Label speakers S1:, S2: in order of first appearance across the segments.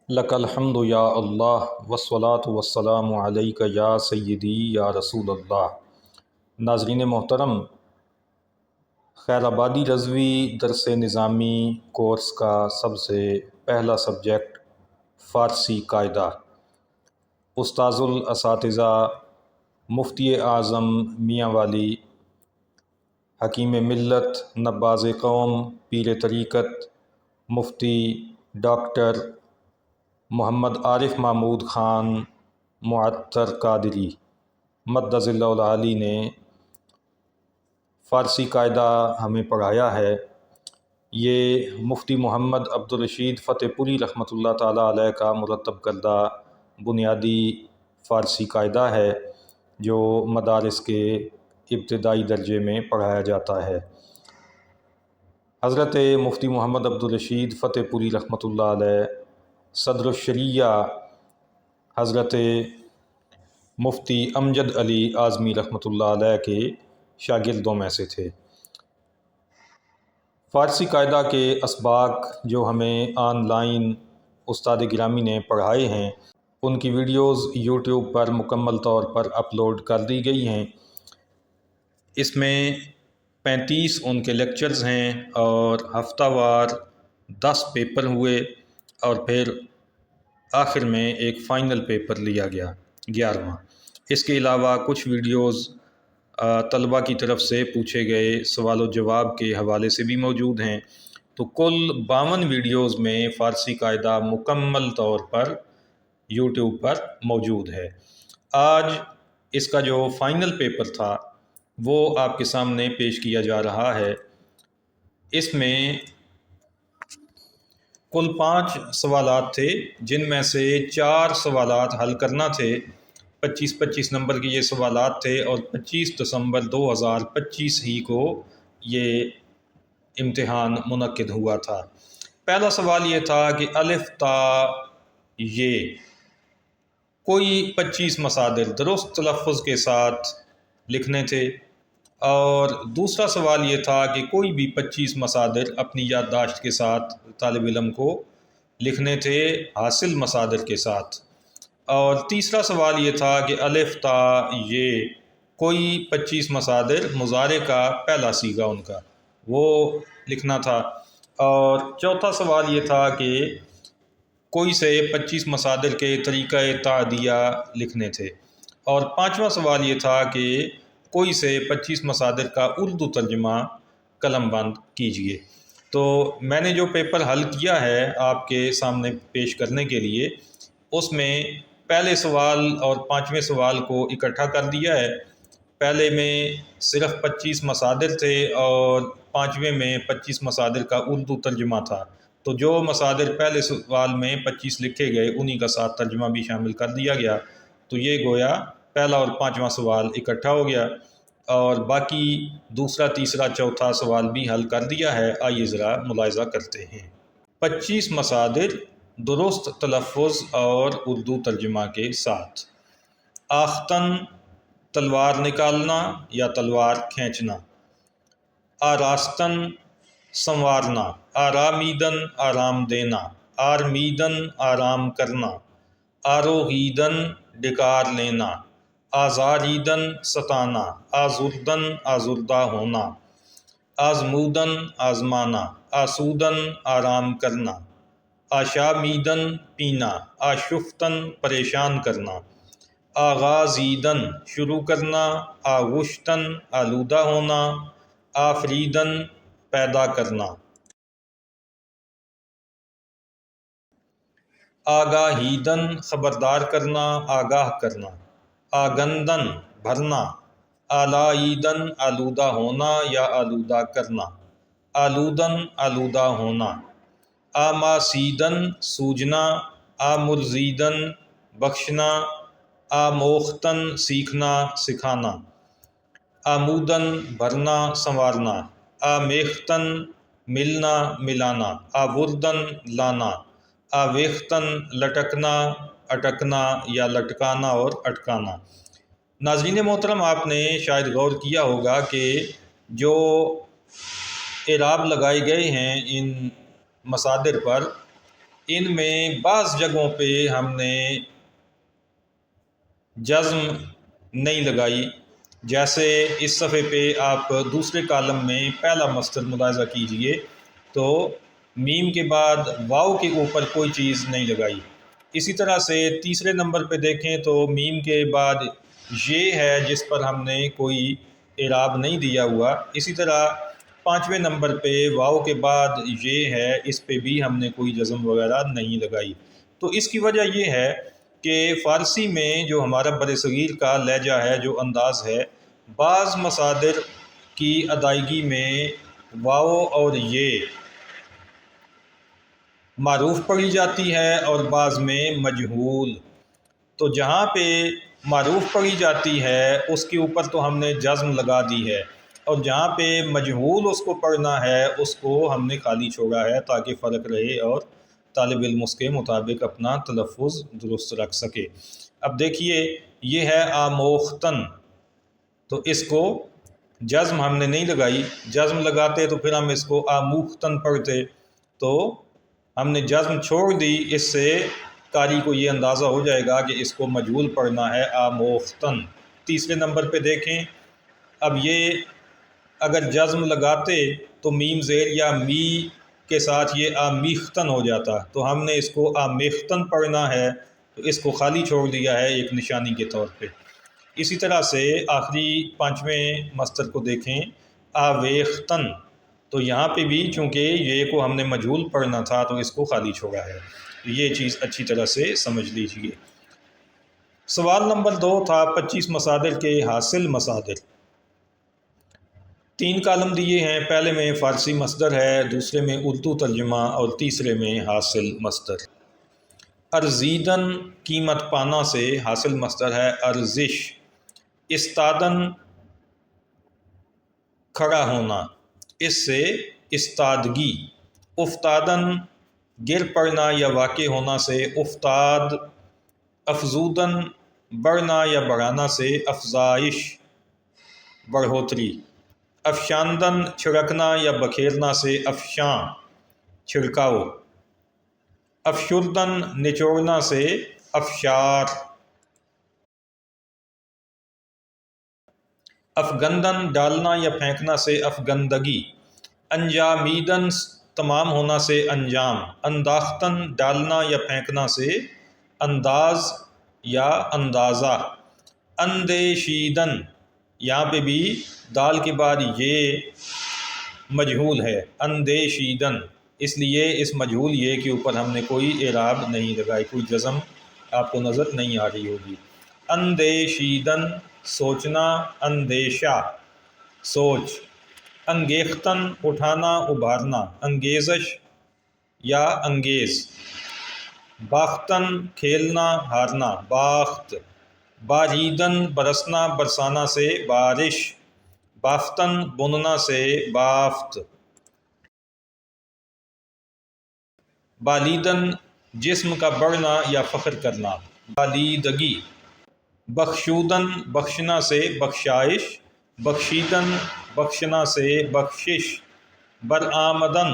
S1: لک الحمد یا اللہ والصلاة والسلام علیک یا سیدی یا رسول اللہ۔ ناظرین محترم، خیر آبادی رضوی درس نظامی کورس کا سب سے پہلا سبجیکٹ فارسی قاعدہ، استاذ الاساتذہ مفتی اعظم میاں والی حکیم ملت نباز قوم پیر طریقت مفتی ڈاکٹر محمد عارف محمود خان معطر قادری مد ظلہ العالی نے فارسی قاعدہ ہمیں پڑھایا ہے۔ یہ مفتی محمد عبدالرشید فتح پوری رحمۃ اللہ تعالیٰ علیہ کا مرتب کردہ بنیادی فارسی قاعدہ ہے جو مدارس کے ابتدائی درجے میں پڑھایا جاتا ہے۔ حضرت مفتی محمد عبدالرشید فتح پوری رحمۃ اللہ علیہ صدر الشریعہ حضرت مفتی امجد علی اعظمی رحمۃ اللہ علیہ کے شاگردوں میں سے تھے۔ فارسی قاعدہ کے اسباق جو ہمیں آن لائن استاد گرامی نے پڑھائے ہیں، ان کی ویڈیوز یوٹیوب پر مکمل طور پر اپلوڈ کر دی گئی ہیں۔ اس میں 35 ان کے لیکچرز ہیں اور ہفتہ وار 10 پیپر ہوئے اور پھر آخر میں ایک فائنل پیپر لیا گیا 11واں۔ اس کے علاوہ کچھ ویڈیوز طلبہ کی طرف سے پوچھے گئے سوال و جواب کے حوالے سے بھی موجود ہیں۔ تو کل 52 ویڈیوز میں فارسی قاعدہ مکمل طور پر یوٹیوب پر موجود ہے۔ آج اس کا جو فائنل پیپر تھا وہ آپ کے سامنے پیش کیا جا رہا ہے۔ اس میں کل 5 سوالات تھے، جن میں سے 4 سوالات حل کرنا تھے۔ 25 نمبر کے یہ سوالات تھے اور 25 دسمبر 2025 ہی کو یہ امتحان منعقد ہوا تھا۔ پہلا سوال یہ تھا کہ الف تا یہ کوئی 25 مصادر درست تلفظ کے ساتھ لکھنے تھے، اور دوسرا سوال یہ تھا کہ کوئی بھی 25 مصادر اپنی یادداشت کے ساتھ طالب علم کو لکھنے تھے حاصل مصادر کے ساتھ، اور تیسرا سوال یہ تھا کہ الف تا یہ کوئی 25 مصادر مضارع کا پہلا صیغہ ان کا وہ لکھنا تھا، اور چوتھا سوال یہ تھا کہ کوئی سے 25 مصادر کے طریقہ تعدیہ لکھنے تھے، اور پانچواں سوال یہ تھا کہ کوئی سے 25 مصادر کا اردو ترجمہ قلم بند کیجیے۔ تو میں نے جو پیپر حل کیا ہے آپ کے سامنے پیش کرنے کے لیے، اس میں پہلے سوال اور 5ویں سوال کو اکٹھا کر دیا ہے۔ پہلے میں صرف 25 مصادر تھے اور 5ویں میں 25 مصادر کا اردو ترجمہ تھا، تو جو مصادر پہلے سوال میں 25 لکھے گئے انہی کا ساتھ ترجمہ بھی شامل کر دیا گیا، تو یہ گویا پہلا اور 5واں سوال اکٹھا ہو گیا، اور باقی دوسرا تیسرا چوتھا سوال بھی حل کر دیا ہے۔ آئیے ذرا ملاحظہ کرتے ہیں۔ 25 مصادر درست تلفظ اور اردو ترجمہ کے ساتھ۔ آختن تلوار نکالنا یا تلوار کھینچنا۔ آراستن سنوارنا۔ آرامیدن آرام دینا۔ آرمیدن آرام کرنا۔ آروہیدن ڈکار لینا۔ آزاریدن ستانا۔ آزردن آزردہ ہونا۔ آزمودن آزمانا۔ آسودن آرام کرنا۔ آشامیدن پینا۔ آشفتن پریشان کرنا۔ آغازیدن شروع کرنا۔ آغشتن آلودہ ہونا۔ آفریدن پیدا کرنا۔ آگاہیدن خبردار کرنا، آگاہ کرنا۔ آگندن بھرنا۔ آلائیدن آلودہ ہونا یا آلودہ کرنا۔ آلودن آلودہ ہونا۔ آماسیدن سوجنا۔ آمرزیدن بخشنا۔ آموختن سیکھنا سکھانا۔ آمودن بھرنا سنوارنا۔ آمیختن ملنا ملانا۔ آوردن لانا۔ آویختن لٹکنا اٹکنا یا لٹکانا اور اٹکانا۔ ناظرین محترم، آپ نے شاید غور کیا ہوگا کہ جو اعراب لگائے گئے ہیں ان مصادر پر، ان میں بعض جگہوں پہ ہم نے جزم نہیں لگائی، جیسے اس صفحے پہ آپ دوسرے کالم میں پہلا مصدر ملاحظہ کیجئے تو میم کے بعد واو کے اوپر کوئی چیز نہیں لگائی۔ اسی طرح سے تیسرے نمبر پہ دیکھیں تو میم کے بعد یہ ہے جس پر ہم نے کوئی اعراب نہیں دیا ہوا۔ اسی طرح پانچویں نمبر پہ واو کے بعد یہ ہے، اس پہ بھی ہم نے کوئی جزم وغیرہ نہیں لگائی۔ تو اس کی وجہ یہ ہے کہ فارسی میں جو ہمارا بر صغیر کا لہجہ ہے، جو انداز ہے، بعض مصادر کی ادائیگی میں واو اور یہ معروف پڑھی جاتی ہے اور بعض میں مجہول۔ تو جہاں پہ معروف پڑھی جاتی ہے اس کے اوپر تو ہم نے جزم لگا دی ہے، اور جہاں پہ مجہول اس کو پڑھنا ہے اس کو ہم نے خالی چھوڑا ہے تاکہ فرق رہے اور طالب علم اس کے مطابق اپنا تلفظ درست رکھ سکے۔ اب دیکھیے یہ ہے آموختن، تو اس کو جزم ہم نے نہیں لگائی، جزم لگاتے تو پھر ہم اس کو آموختن پڑھتے، تو ہم نے جزم چھوڑ دی۔ اس سے قاری کو یہ اندازہ ہو جائے گا کہ اس کو مجہول پڑھنا ہے، آموختن۔ تیسرے نمبر پہ دیکھیں، اب یہ اگر جزم لگاتے تو میم زیر یا می کے ساتھ یہ آمیختن ہو جاتا، تو ہم نے اس کو آمیختن پڑھنا ہے، تو اس کو خالی چھوڑ دیا ہے ایک نشانی کے طور پہ۔ اسی طرح سے آخری پانچویں مصدر کو دیکھیں، آویختن، تو یہاں پہ بھی چونکہ یہ کو ہم نے مجہول پڑھنا تھا تو اس کو خالی چھوڑا ہے۔ یہ چیز اچھی طرح سے سمجھ لیجئے۔ سوال نمبر 2 تھا 25 مصادر کے حاصل مصادر۔ 3 کالم دیے ہیں، پہلے میں فارسی مصدر ہے، دوسرے میں اردو ترجمہ اور تیسرے میں حاصل مصدر۔ ارزیدن قیمت پانا سے حاصل مصدر ہے ارزش۔ استادن کھڑا ہونا، اس سے استادگی۔ افتادن گر پڑنا یا واقع ہونا سے افتاد۔ افزودن بڑھنا یا بڑھانا سے افزائش، بڑھوتری۔ افشاندن چھڑکنا یا بکھیرنا سے افشاں، چھڑکاؤ۔ افشردن نچوڑنا سے افشار۔ افگندن ڈالنا یا پھینکنا سے افگندگی۔ انجامیدن تمام ہونا سے انجام۔ انداختن ڈالنا یا پھینکنا سے انداز یا اندازہ۔ اندیشیدن، یہاں پہ بھی دال کے بعد یہ مجہول ہے، اندیشیدن، اس لیے اس مجہول یہ کے اوپر ہم نے کوئی اعراب نہیں لگائی، کوئی جزم آپ کو نظر نہیں آ رہی ہوگی۔ اندیشیدن سوچنا، اندیشہ سوچ۔ انگیختن اٹھانا ابھارنا، انگیزش یا انگیز۔ باختن کھیلنا ہارنا، باخت۔ باریدن برسنا برسانا سے بارش۔ بافتن بننا سے بافت۔ بالیدن جسم کا بڑھنا یا فخر کرنا، بالیدگی۔ بخشودن بخشنا سے بخشائش۔ بخشیدن بخشنا سے بخشش۔ برآمدن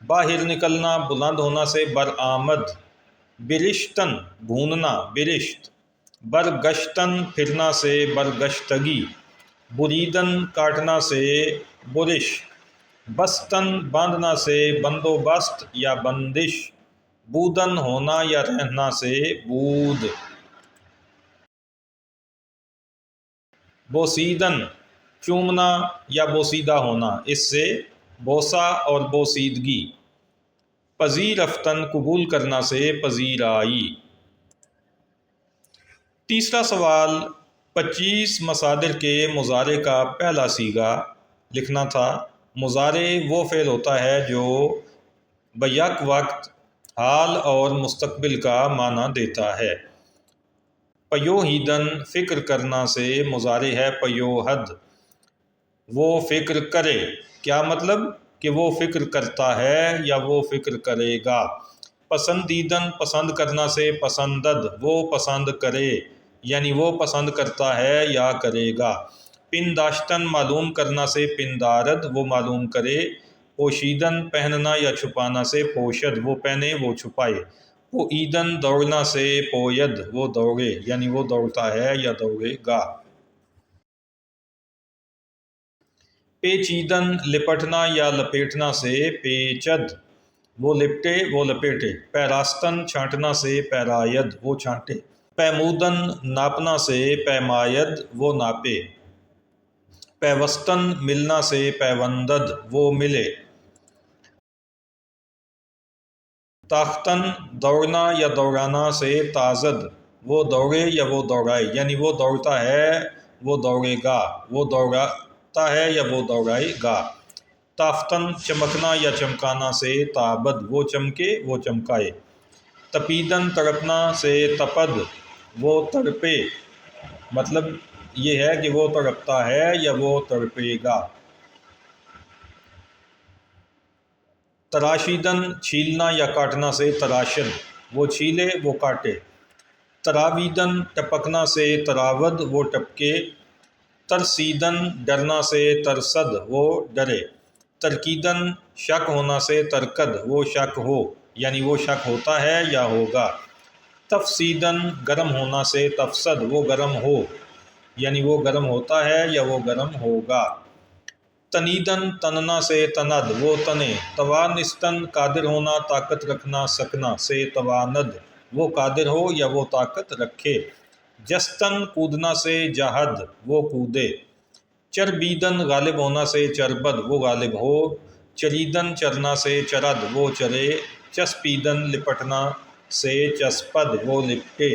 S1: باہر نکلنا بلند ہونا سے برآمد۔ برشتن بھوننا، برشت۔ برگشتن پھرنا سے برگشتگی۔ بریدن کاٹنا سے برش۔ بستن باندھنا سے بندوبست یا بندش۔ بودن ہونا یا رہنا سے بود۔ بوسیدن چومنا یا بوسیدہ ہونا، اس سے بوسہ اور بوسیدگی۔ پذیرفتن قبول کرنا سے پذیرائی۔ تیسرا سوال 25 مصادر کے مضارع کا پہلا صیغہ لکھنا تھا۔ مضارع وہ فعل ہوتا ہے جو بیک وقت حال اور مستقبل کا معنی دیتا ہے۔ پیوہیدن فکر کرنا سے مضارع ہے پیوہد، وہ فکر کرے۔ کیا مطلب کہ وہ فکر کرتا ہے یا وہ فکر کرے گا۔ پسندیدن پسند کرنا سے پسندد، وہ پسند کرے یعنی وہ پسند کرتا ہے یا کرے گا۔ پنداشتن معلوم کرنا سے پندارد، وہ معلوم کرے پوشیدن پہننا یا چھپانا سے پوشد وہ پہنے وہ چھپائے، پوئیدن دوڑنا سے پوید وہ دوڑے یعنی وہ دوڑتا ہے یا دوڑے گا، پیچیدن لپٹنا یا لپیٹنا سے پیچد وہ لپٹے وہ لپیٹے، پیراستن چھانٹنا سے پیراید وہ چھانٹے، پیمودن ناپنا سے پیماید وہ ناپے، پیوستن ملنا سے پیوندد وہ ملے، تاختن دوڑنا یا دوڑانا سے تازد وہ دوڑے یا وہ دوڑائے یعنی وہ دوڑتا ہے وہ دوڑے گا، وہ دوڑاتا ہے یا وہ دوڑائے گا، تافتن چمکنا یا چمکانا سے تابد وہ چمکے وہ چمکائے، تپیدن تڑپنا سے تپد وہ تڑپے، مطلب یہ ہے کہ وہ تڑپتا ہے یا وہ تڑپے گا، تراشیدن چھیلنا یا کاٹنا سے تراشد وہ چھیلے وہ کاٹے، تراویدن ٹپکنا سے تراود وہ ٹپکے، ترسیدن ڈرنا سے ترسد وہ ڈرے، ترکیدن شک ہونا سے ترکد وہ شک ہو یعنی وہ شک ہوتا ہے یا ہوگا، تفسیدن گرم ہونا سے تفسد وہ گرم ہو یعنی وہ گرم ہوتا ہے یا وہ گرم ہوگا، تنیدن تننا سے تند وہ تنے، توانستن قادر ہونا طاقت رکھنا سکنا سے تواند وہ قادر ہو یا وہ طاقت رکھے، جستن کودنا سے جہد وہ کودے، چربیدن غالب ہونا سے چربد وہ غالب ہو، چریدن چرنا سے چرد وہ چرے، چسپیدن لپٹنا سے چسپد وہ لپٹے،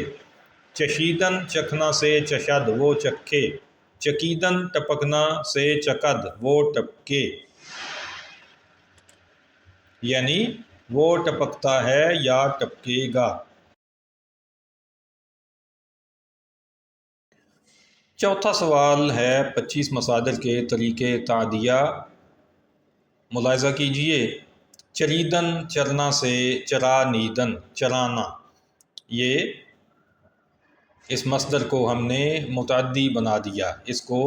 S1: چشیدن چکھنا سے چشد وہ چکھے، چکیدن ٹپکنا سے چکد وہ ٹپکے یعنی وہ ٹپکتا ہے یا ٹپکے گا۔ چوتھا سوال ہے 25 مصادر کے طریقے تعدیہ، ملاحظہ کیجئے، چریدن چرنا سے چرانیدن چرانا، یہ اس مصدر کو ہم نے متعدی بنا دیا، اس کو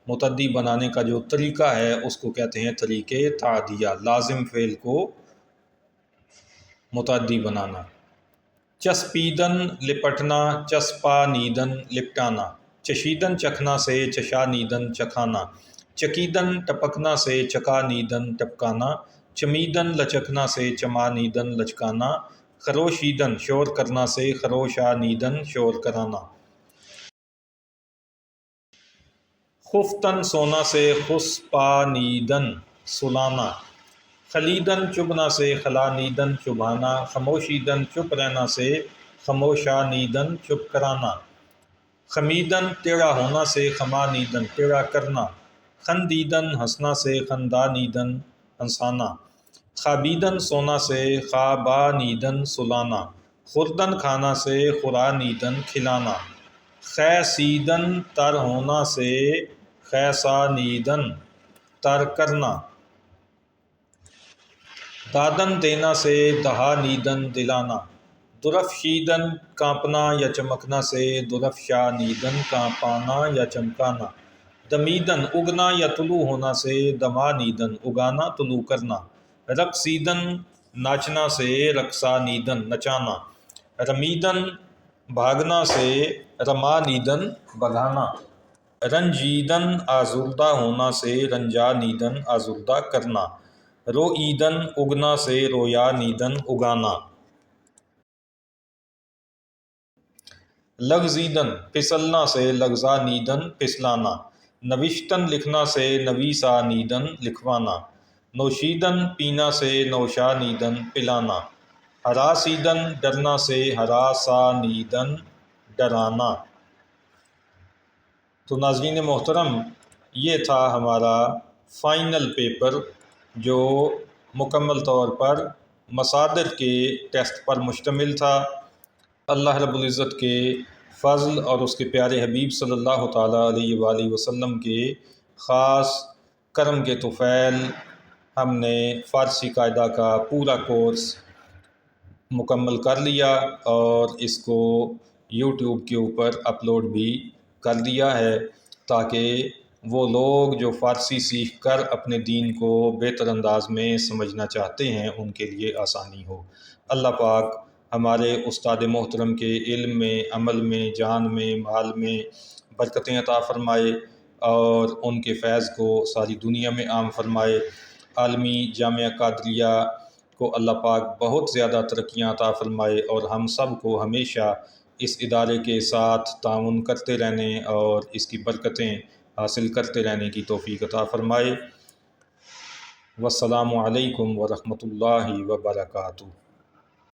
S1: متعدی بنانے کا جو طریقہ ہے اس کو کہتے ہیں طریقے تعدیہ، لازم فعل کو متعدی بنانا، چسپیدن لپٹنا چسپانیدن لپٹانا، چشیدن چکھنا سے چشانیدن چکھانا، چکیدن ٹپکنا سے چکانیدن ٹپکانا، چمیدن لچکنا سے چمانیدن لچکانا، خروشیدن شور کرنا سے خروشانیدن شور کرانا، خفتن سونا سے خسپانیدن سلانا، خلیدن چبھنا سے خلانیدن چبھانا، خموشیدن چپ رہنا سے خموشانیدن چپ کرانا، خمیدن ٹیڑھا ہونا سے خمانیدن ٹیڑھا کرنا، خندیدن ہنسنا سے خندانیدن ہنسانا، خوابیدن سونا سے خوابانیدن سلانا، خوردن کھانا سے خورانیدن کھلانا، خیسیدن تر ہونا سے خیسانیدن تر کرنا، دادن دینا سے دہانیدن دلانا، درفشیدن کانپنا یا چمکنا سے درفشانیدن کانپانا یا چمکانا، دمیدن اگنا یا طلوع ہونا سے دمانیدن اگانا طلوع کرنا، رقصیدن ناچنا سے رقصانیدن نچانا، رمیدن بھاگنا سے رمانیدن بھگانا، رنجیدن آزردہ ہونا سے رنجانیدن آزردہ کرنا، روئیدن اگنا سے رویانیدن اگانا، لغزیدن پھسلنا سے لغزانیدن پھسلانا، نوشتن لکھنا سے نویسانیدن لکھوانا، نوشیدن پینا سے نوشانیدن پلانا، ہراسیدن ڈرنا سے ہراسانیدن ڈرانا۔ تو ناظرین محترم، یہ تھا ہمارا فائنل پیپر جو مکمل طور پر مصادر کے ٹیسٹ پر مشتمل تھا۔ اللہ رب العزت کے فضل اور اس کے پیارے حبیب صلی اللہ تعالیٰ علیہ وآلہ وسلم کے خاص کرم کے طفیل ہم نے فارسی قاعدہ کا پورا کورس مکمل کر لیا اور اس کو یوٹیوب کے اوپر اپلوڈ بھی کر دیا ہے تاکہ وہ لوگ جو فارسی سیکھ کر اپنے دین کو بہتر انداز میں سمجھنا چاہتے ہیں ان کے لیے آسانی ہو۔ اللہ پاک ہمارے استاد محترم کے علم میں، عمل میں، جان میں، مال میں برکتیں عطا فرمائے اور ان کے فیض کو ساری دنیا میں عام فرمائے۔ عالمی جامعہ قادریہ کو اللہ پاک بہت زیادہ ترقیاں عطا فرمائے اور ہم سب کو ہمیشہ اس ادارے کے ساتھ تعاون کرتے رہنے اور اس کی برکتیں حاصل کرتے رہنے کی توفیق عطا فرمائے۔ والسلام علیکم ورحمۃ اللہ وبرکاتہ۔